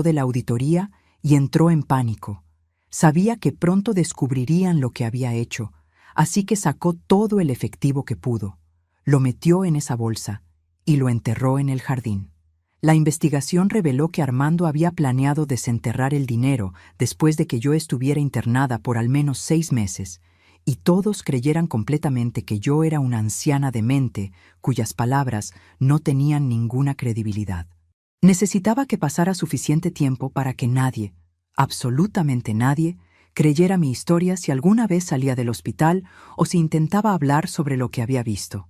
de la auditoría y entró en pánico. Sabía que pronto descubrirían lo que había hecho, así que sacó todo el efectivo que pudo, lo metió en esa bolsa y lo enterró en el jardín. La investigación reveló que Armando había planeado desenterrar el dinero después de que yo estuviera internada por al menos 6 meses, y todos creyeran completamente que yo era una anciana demente cuyas palabras no tenían ninguna credibilidad. Necesitaba que pasara suficiente tiempo para que nadie, absolutamente nadie, creyera mi historia si alguna vez salía del hospital o si intentaba hablar sobre lo que había visto.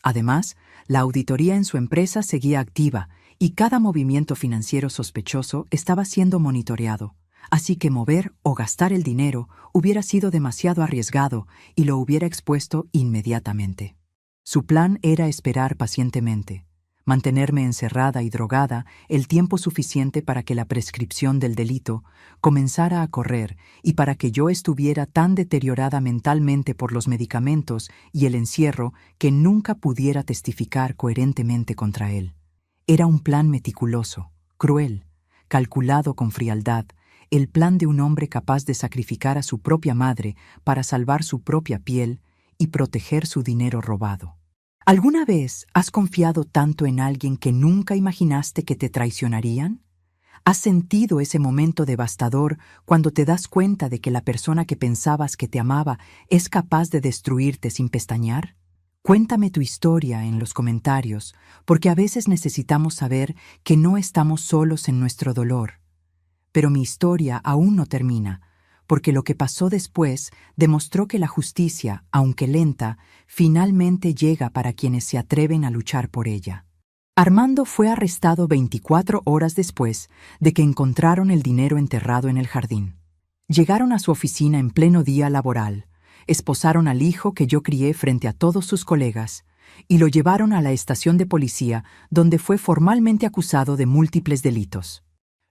Además, la auditoría en su empresa seguía activa y cada movimiento financiero sospechoso estaba siendo monitoreado, así que mover o gastar el dinero hubiera sido demasiado arriesgado y lo hubiera expuesto inmediatamente. Su plan era esperar pacientemente, mantenerme encerrada y drogada el tiempo suficiente para que la prescripción del delito comenzara a correr y para que yo estuviera tan deteriorada mentalmente por los medicamentos y el encierro que nunca pudiera testificar coherentemente contra él. Era un plan meticuloso, cruel, calculado con frialdad, el plan de un hombre capaz de sacrificar a su propia madre para salvar su propia piel y proteger su dinero robado. ¿Alguna vez has confiado tanto en alguien que nunca imaginaste que te traicionarían? ¿Has sentido ese momento devastador cuando te das cuenta de que la persona que pensabas que te amaba es capaz de destruirte sin pestañear? Cuéntame tu historia en los comentarios, porque a veces necesitamos saber que no estamos solos en nuestro dolor. Pero mi historia aún no termina, porque lo que pasó después demostró que la justicia, aunque lenta, finalmente llega para quienes se atreven a luchar por ella. Armando fue arrestado 24 horas después de que encontraron el dinero enterrado en el jardín. Llegaron a su oficina en pleno día laboral, esposaron al hijo que yo crié frente a todos sus colegas y lo llevaron a la estación de policía, donde fue formalmente acusado de múltiples delitos.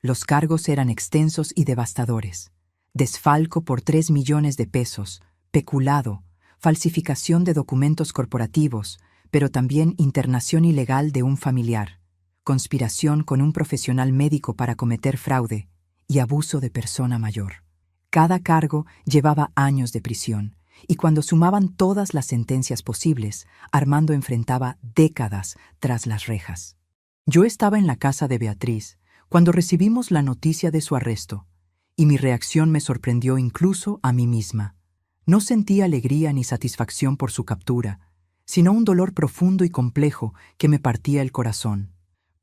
Los cargos eran extensos y devastadores: desfalco por 3 millones de pesos, peculado, falsificación de documentos corporativos, pero también internación ilegal de un familiar, conspiración con un profesional médico para cometer fraude y abuso de persona mayor. Cada cargo llevaba años de prisión, y cuando sumaban todas las sentencias posibles, Armando enfrentaba décadas tras las rejas. Yo estaba en la casa de Beatriz cuando recibimos la noticia de su arresto, y mi reacción me sorprendió incluso a mí misma. No sentí alegría ni satisfacción por su captura, sino un dolor profundo y complejo que me partía el corazón.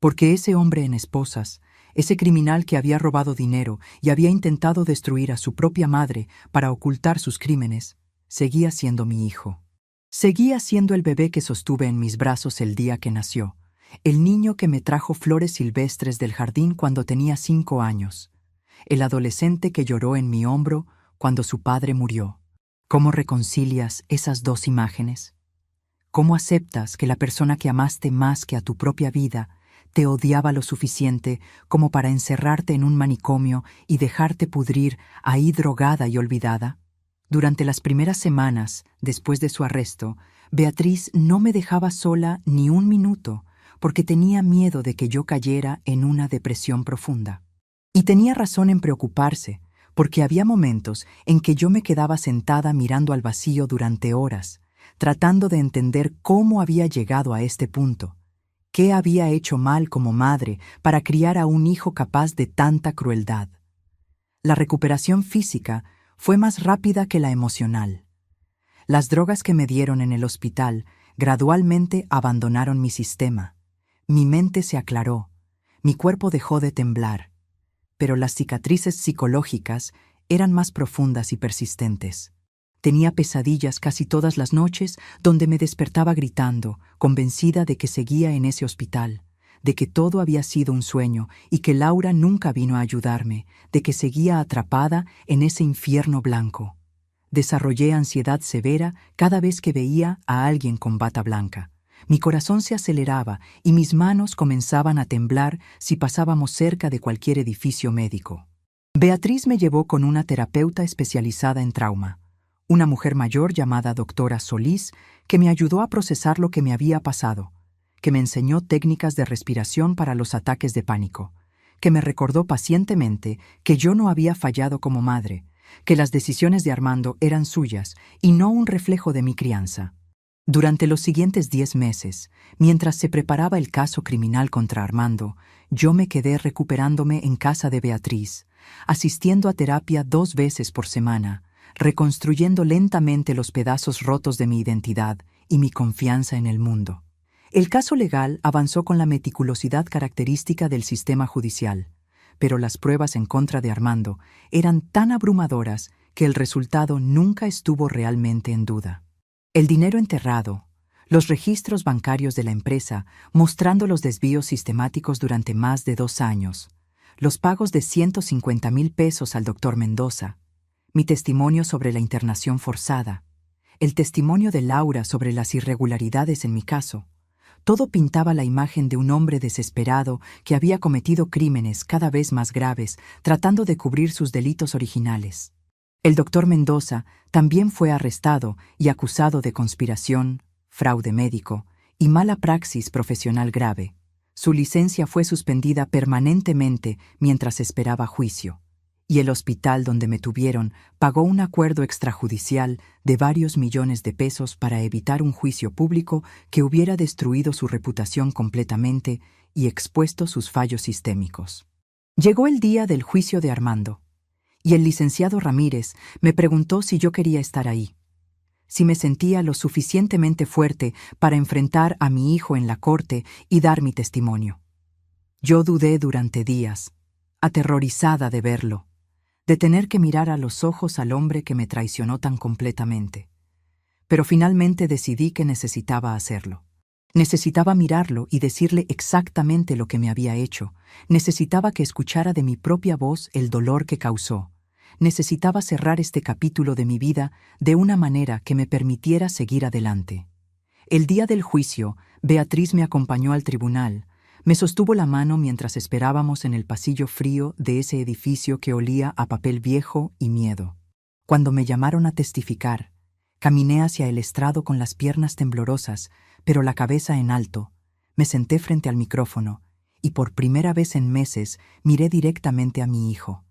Porque ese hombre en esposas, ese criminal que había robado dinero y había intentado destruir a su propia madre para ocultar sus crímenes, seguía siendo mi hijo. Seguía siendo el bebé que sostuve en mis brazos el día que nació, el niño que me trajo flores silvestres del jardín cuando tenía 5 años, el adolescente que lloró en mi hombro cuando su padre murió. ¿Cómo reconcilias esas dos imágenes? ¿Cómo aceptas que la persona que amaste más que a tu propia vida te odiaba lo suficiente como para encerrarte en un manicomio y dejarte pudrir ahí drogada y olvidada? Durante las primeras semanas después de su arresto, Beatriz no me dejaba sola ni un minuto porque tenía miedo de que yo cayera en una depresión profunda. Y tenía razón en preocuparse, porque había momentos en que yo me quedaba sentada mirando al vacío durante horas, tratando de entender cómo había llegado a este punto, qué había hecho mal como madre para criar a un hijo capaz de tanta crueldad. La recuperación física fue más rápida que la emocional. Las drogas que me dieron en el hospital gradualmente abandonaron mi sistema. Mi mente se aclaró, mi cuerpo dejó de temblar, pero las cicatrices psicológicas eran más profundas y persistentes. Tenía pesadillas casi todas las noches donde me despertaba gritando, convencida de que seguía en ese hospital, de que todo había sido un sueño y que Laura nunca vino a ayudarme, de que seguía atrapada en ese infierno blanco. Desarrollé ansiedad severa cada vez que veía a alguien con bata blanca. Mi corazón se aceleraba y mis manos comenzaban a temblar si pasábamos cerca de cualquier edificio médico. Beatriz me llevó con una terapeuta especializada en trauma, una mujer mayor llamada doctora Solís, que me ayudó a procesar lo que me había pasado, que me enseñó técnicas de respiración para los ataques de pánico, que me recordó pacientemente que yo no había fallado como madre, que las decisiones de Armando eran suyas y no un reflejo de mi crianza. Durante los siguientes 10 meses, mientras se preparaba el caso criminal contra Armando, yo me quedé recuperándome en casa de Beatriz, asistiendo a terapia 2 veces por semana, reconstruyendo lentamente los pedazos rotos de mi identidad y mi confianza en el mundo. El caso legal avanzó con la meticulosidad característica del sistema judicial, pero las pruebas en contra de Armando eran tan abrumadoras que el resultado nunca estuvo realmente en duda. El dinero enterrado, los registros bancarios de la empresa mostrando los desvíos sistemáticos durante más de 2 años, los pagos de 150,000 pesos al doctor Mendoza, mi testimonio sobre la internación forzada, el testimonio de Laura sobre las irregularidades en mi caso, todo pintaba la imagen de un hombre desesperado que había cometido crímenes cada vez más graves, tratando de cubrir sus delitos originales. El doctor Mendoza también fue arrestado y acusado de conspiración, fraude médico y mala praxis profesional grave. Su licencia fue suspendida permanentemente mientras esperaba juicio, y el hospital donde me tuvieron pagó un acuerdo extrajudicial de varios millones de pesos para evitar un juicio público que hubiera destruido su reputación completamente y expuesto sus fallos sistémicos. Llegó el día del juicio de Armando, y el licenciado Ramírez me preguntó si yo quería estar ahí, si me sentía lo suficientemente fuerte para enfrentar a mi hijo en la corte y dar mi testimonio. Yo dudé durante días, aterrorizada de verlo, de tener que mirar a los ojos al hombre que me traicionó tan completamente. Pero finalmente decidí que necesitaba hacerlo. Necesitaba mirarlo y decirle exactamente lo que me había hecho. Necesitaba que escuchara de mi propia voz el dolor que causó. Necesitaba cerrar este capítulo de mi vida de una manera que me permitiera seguir adelante. El día del juicio, Beatriz me acompañó al tribunal. Me sostuvo la mano mientras esperábamos en el pasillo frío de ese edificio que olía a papel viejo y miedo. Cuando me llamaron a testificar, caminé hacia el estrado con las piernas temblorosas, pero la cabeza en alto. Me senté frente al micrófono y por primera vez en meses miré directamente a mi hijo.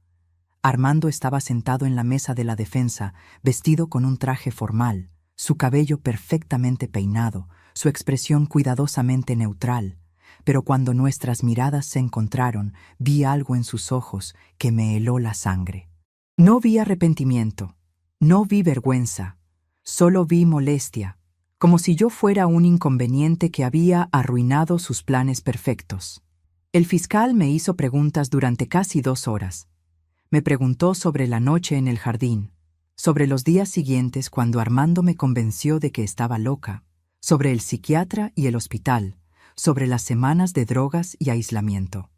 Armando estaba sentado en la mesa de la defensa, vestido con un traje formal, su cabello perfectamente peinado, su expresión cuidadosamente neutral. Pero cuando nuestras miradas se encontraron, vi algo en sus ojos que me heló la sangre. No vi arrepentimiento, no vi vergüenza, solo vi molestia, como si yo fuera un inconveniente que había arruinado sus planes perfectos. El fiscal me hizo preguntas durante casi 2 horas. Me preguntó sobre la noche en el jardín, sobre los días siguientes cuando Armando me convenció de que estaba loca, sobre el psiquiatra y el hospital, sobre las semanas de drogas y aislamiento.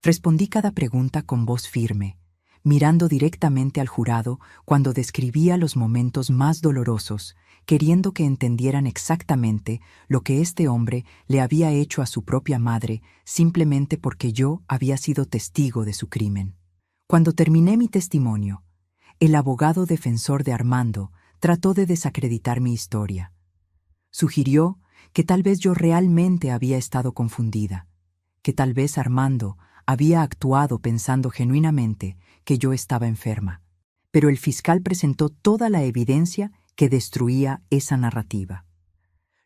Respondí cada pregunta con voz firme, mirando directamente al jurado cuando describía los momentos más dolorosos, queriendo que entendieran exactamente lo que este hombre le había hecho a su propia madre simplemente porque yo había sido testigo de su crimen. Cuando terminé mi testimonio, el abogado defensor de Armando trató de desacreditar mi historia. Sugirió que tal vez yo realmente había estado confundida, que tal vez Armando había actuado pensando genuinamente que yo estaba enferma. Pero el fiscal presentó toda la evidencia que destruía esa narrativa.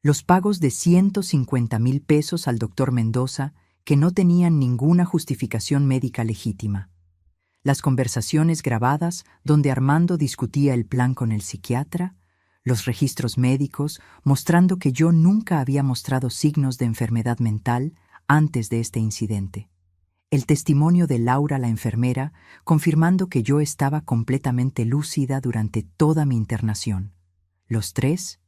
Los pagos de 150,000 pesos al doctor Mendoza que no tenían ninguna justificación médica legítima. Las conversaciones grabadas donde Armando discutía el plan con el psiquiatra, los registros médicos mostrando que yo nunca había mostrado signos de enfermedad mental antes de este incidente. El testimonio de Laura, la enfermera, confirmando que yo estaba completamente lúcida durante toda mi internación. Los 3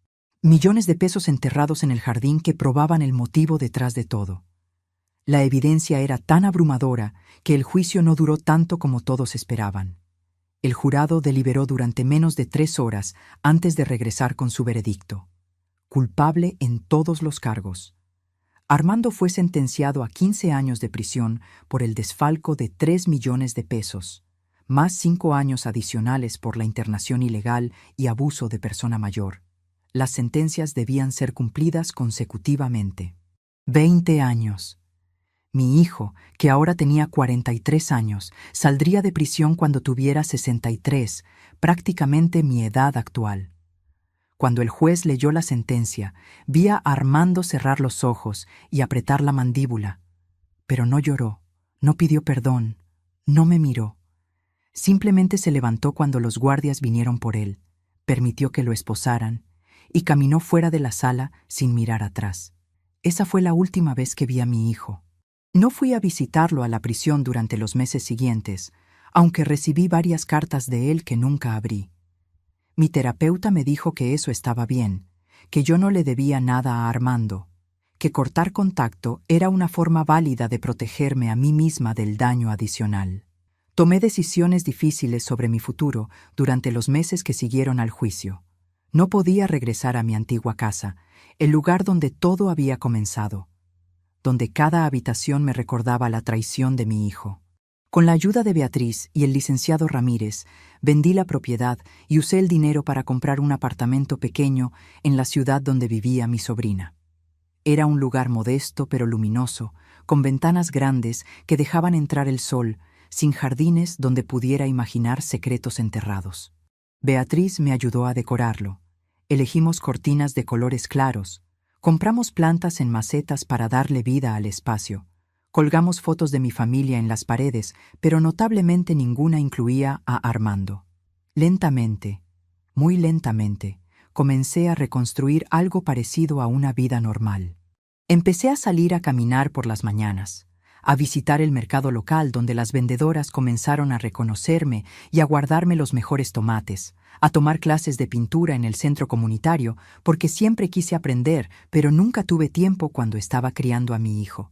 millones de pesos enterrados en el jardín que probaban el motivo detrás de todo. La evidencia era tan abrumadora que el juicio no duró tanto como todos esperaban. El jurado deliberó durante menos de 3 horas antes de regresar con su veredicto. Culpable en todos los cargos. Armando fue sentenciado a 15 años de prisión por el desfalco de 3 millones de pesos, más 5 años adicionales por la internación ilegal y abuso de persona mayor. Las sentencias debían ser cumplidas consecutivamente. 20 años. Mi hijo, que ahora tenía 43 años, saldría de prisión cuando tuviera 63, prácticamente mi edad actual. Cuando el juez leyó la sentencia, vi a Armando cerrar los ojos y apretar la mandíbula. Pero no lloró, no pidió perdón, no me miró. Simplemente se levantó cuando los guardias vinieron por él, permitió que lo esposaran y caminó fuera de la sala sin mirar atrás. Esa fue la última vez que vi a mi hijo. No fui a visitarlo a la prisión durante los meses siguientes, aunque recibí varias cartas de él que nunca abrí. Mi terapeuta me dijo que eso estaba bien, que yo no le debía nada a Armando, que cortar contacto era una forma válida de protegerme a mí misma del daño adicional. Tomé decisiones difíciles sobre mi futuro durante los meses que siguieron al juicio. No podía regresar a mi antigua casa, el lugar donde todo había comenzado, donde cada habitación me recordaba la traición de mi hijo. Con la ayuda de Beatriz y el licenciado Ramírez, vendí la propiedad y usé el dinero para comprar un apartamento pequeño en la ciudad donde vivía mi sobrina. Era un lugar modesto pero luminoso, con ventanas grandes que dejaban entrar el sol, sin jardines donde pudiera imaginar secretos enterrados. Beatriz me ayudó a decorarlo. Elegimos cortinas de colores claros, compramos plantas en macetas para darle vida al espacio. Colgamos fotos de mi familia en las paredes, pero notablemente ninguna incluía a Armando. Lentamente, muy lentamente, comencé a reconstruir algo parecido a una vida normal. Empecé a salir a caminar por las mañanas, a visitar el mercado local donde las vendedoras comenzaron a reconocerme y a guardarme los mejores tomates, a tomar clases de pintura en el centro comunitario porque siempre quise aprender, pero nunca tuve tiempo cuando estaba criando a mi hijo.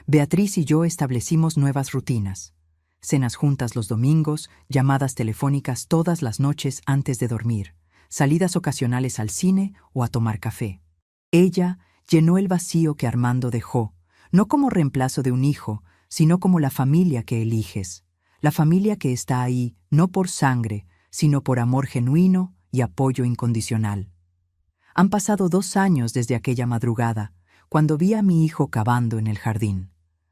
Beatriz y yo establecimos nuevas rutinas. Cenas juntas los domingos, llamadas telefónicas todas las noches antes de dormir, salidas ocasionales al cine o a tomar café. Ella llenó el vacío que Armando dejó, no como reemplazo de un hijo, sino como la familia que eliges, la familia que está ahí no por sangre, sino por amor genuino y apoyo incondicional. Han pasado 2 años desde aquella madrugada, cuando vi a mi hijo cavando en el jardín.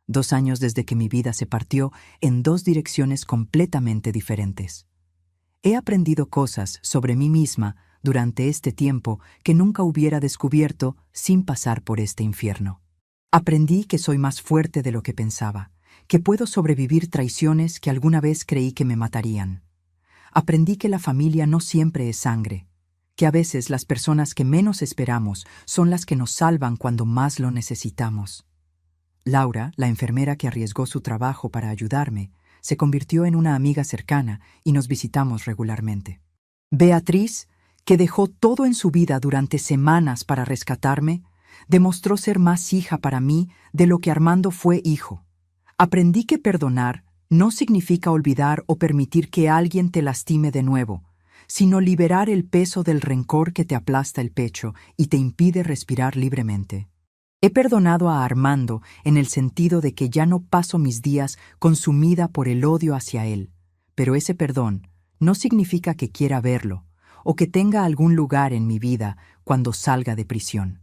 2 años desde que mi vida se partió en 2 direcciones completamente diferentes. He aprendido cosas sobre mí misma durante este tiempo que nunca hubiera descubierto sin pasar por este infierno. Aprendí que soy más fuerte de lo que pensaba, que puedo sobrevivir traiciones que alguna vez creí que me matarían. Aprendí que la familia no siempre es sangre, que a veces las personas que menos esperamos son las que nos salvan cuando más lo necesitamos. Laura, la enfermera que arriesgó su trabajo para ayudarme, se convirtió en una amiga cercana y nos visitamos regularmente. Beatriz, que dejó todo en su vida durante semanas para rescatarme, demostró ser más hija para mí de lo que Armando fue hijo. Aprendí que perdonar no significa olvidar o permitir que alguien te lastime de nuevo, sino liberar el peso del rencor que te aplasta el pecho y te impide respirar libremente. He perdonado a Armando en el sentido de que ya no paso mis días consumida por el odio hacia él, pero ese perdón no significa que quiera verlo o que tenga algún lugar en mi vida cuando salga de prisión.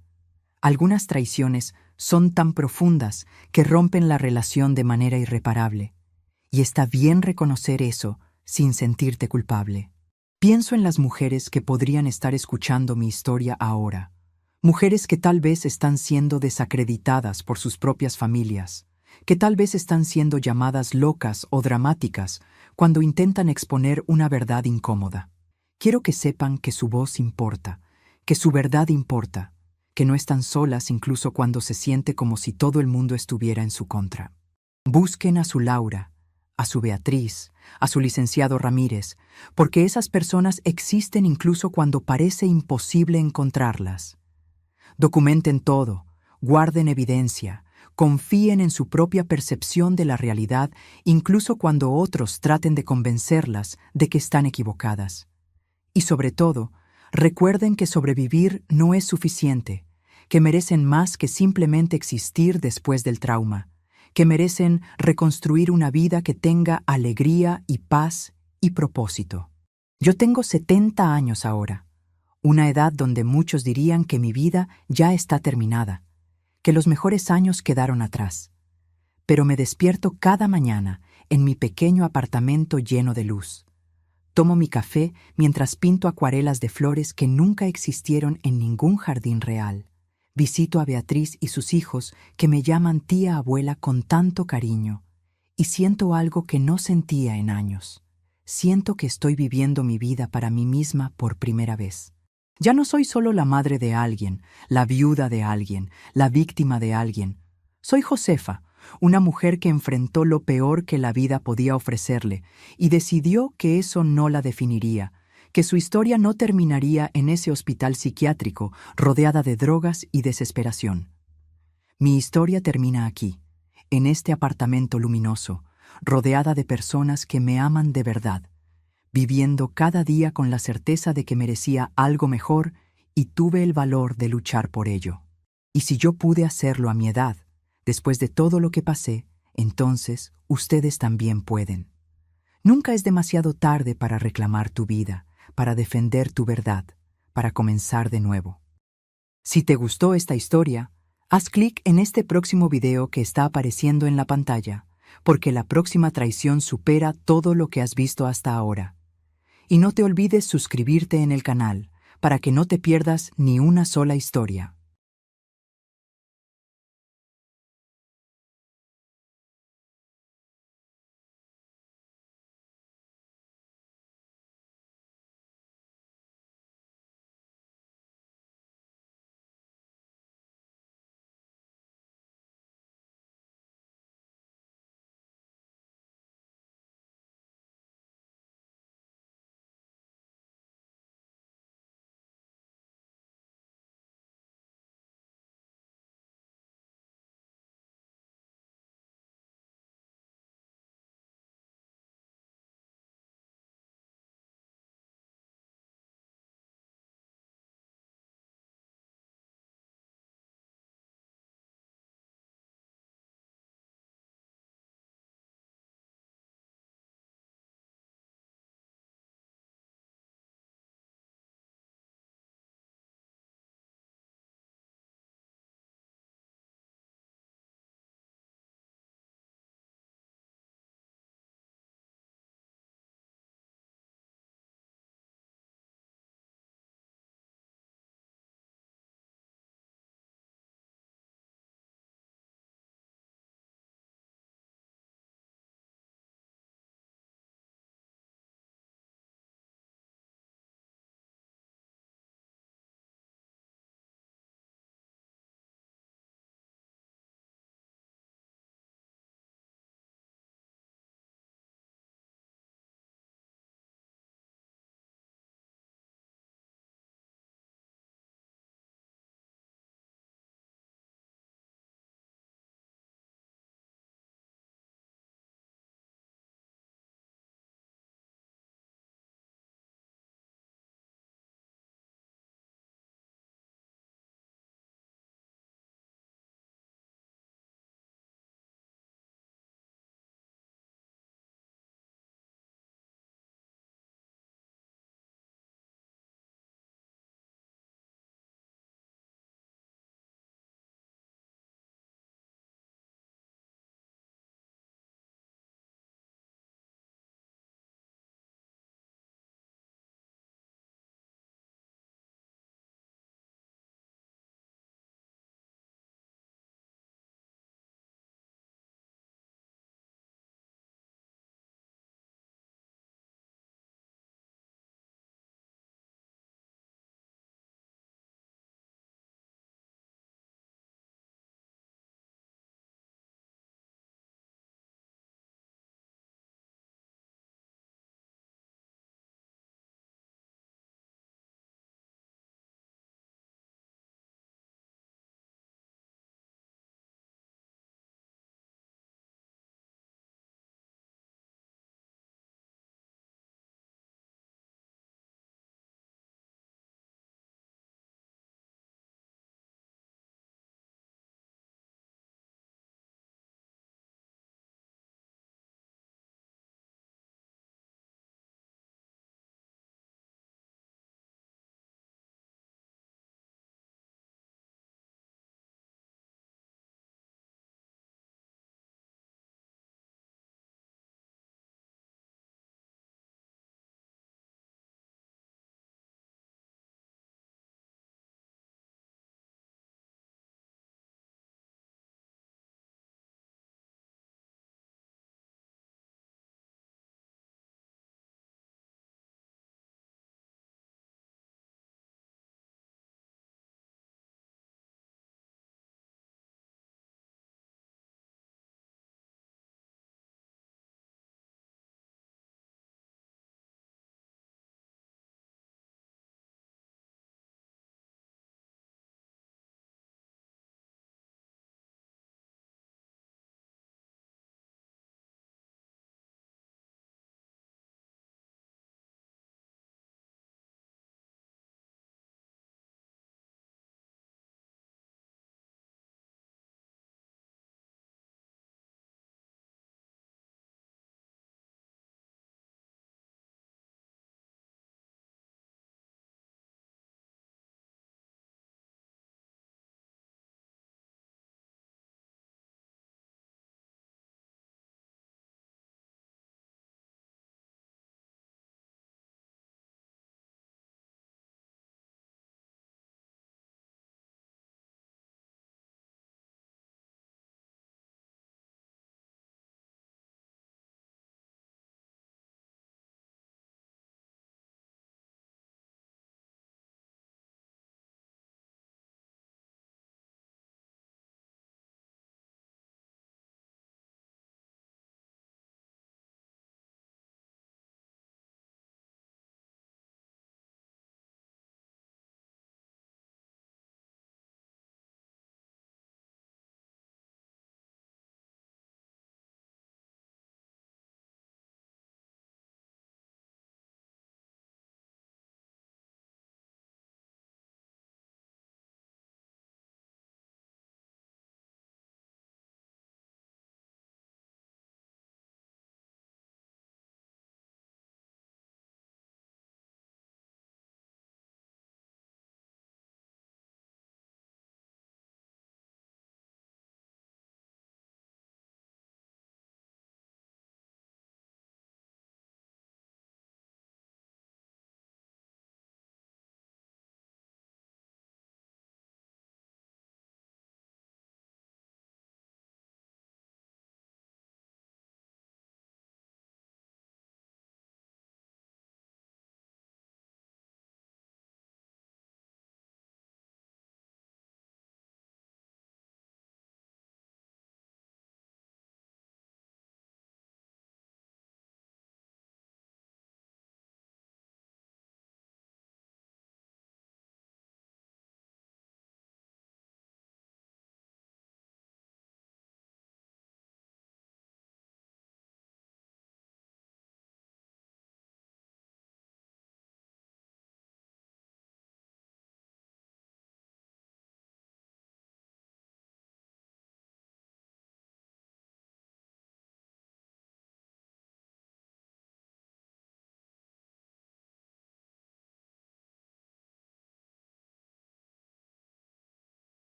Algunas traiciones son tan profundas que rompen la relación de manera irreparable, y está bien reconocer eso sin sentirte culpable. Pienso en las mujeres que podrían estar escuchando mi historia ahora. Mujeres que tal vez están siendo desacreditadas por sus propias familias, que tal vez están siendo llamadas locas o dramáticas cuando intentan exponer una verdad incómoda. Quiero que sepan que su voz importa, que su verdad importa, que no están solas incluso cuando se siente como si todo el mundo estuviera en su contra. Busquen a su Laura, a su Beatriz, a su licenciado Ramírez, porque esas personas existen incluso cuando parece imposible encontrarlas. Documenten todo, guarden evidencia, confíen en su propia percepción de la realidad incluso cuando otros traten de convencerlas de que están equivocadas. Y sobre todo, recuerden que sobrevivir no es suficiente, que merecen más que simplemente existir después del trauma, que merecen reconstruir una vida que tenga alegría y paz y propósito. Yo tengo 70 años ahora. Una edad donde muchos dirían que mi vida ya está terminada, que los mejores años quedaron atrás. pero me despierto cada mañana en mi pequeño apartamento lleno de luz. Tomo mi café mientras pinto acuarelas de flores que nunca existieron en ningún jardín real. Visito a Beatriz y sus hijos, que me llaman tía abuela con tanto cariño, y siento algo que no sentía en años. Siento que estoy viviendo mi vida para mí misma por primera vez. Ya no soy solo la madre de alguien, la viuda de alguien, la víctima de alguien. Soy Josefa, una mujer que enfrentó lo peor que la vida podía ofrecerle y decidió que eso no la definiría, que su historia no terminaría en ese hospital psiquiátrico rodeada de drogas y desesperación. Mi historia termina aquí, en este apartamento luminoso, rodeada de personas que me aman de verdad, viviendo cada día con la certeza de que merecía algo mejor y tuve el valor de luchar por ello. Y si yo pude hacerlo a mi edad, después de todo lo que pasé, entonces ustedes también pueden. Nunca es demasiado tarde para reclamar tu vida, para defender tu verdad, para comenzar de nuevo. Si te gustó esta historia, haz clic en este próximo video que está apareciendo en la pantalla, porque la próxima traición supera todo lo que has visto hasta ahora. Y no te olvides suscribirte en el canal, para que no te pierdas ni una sola historia.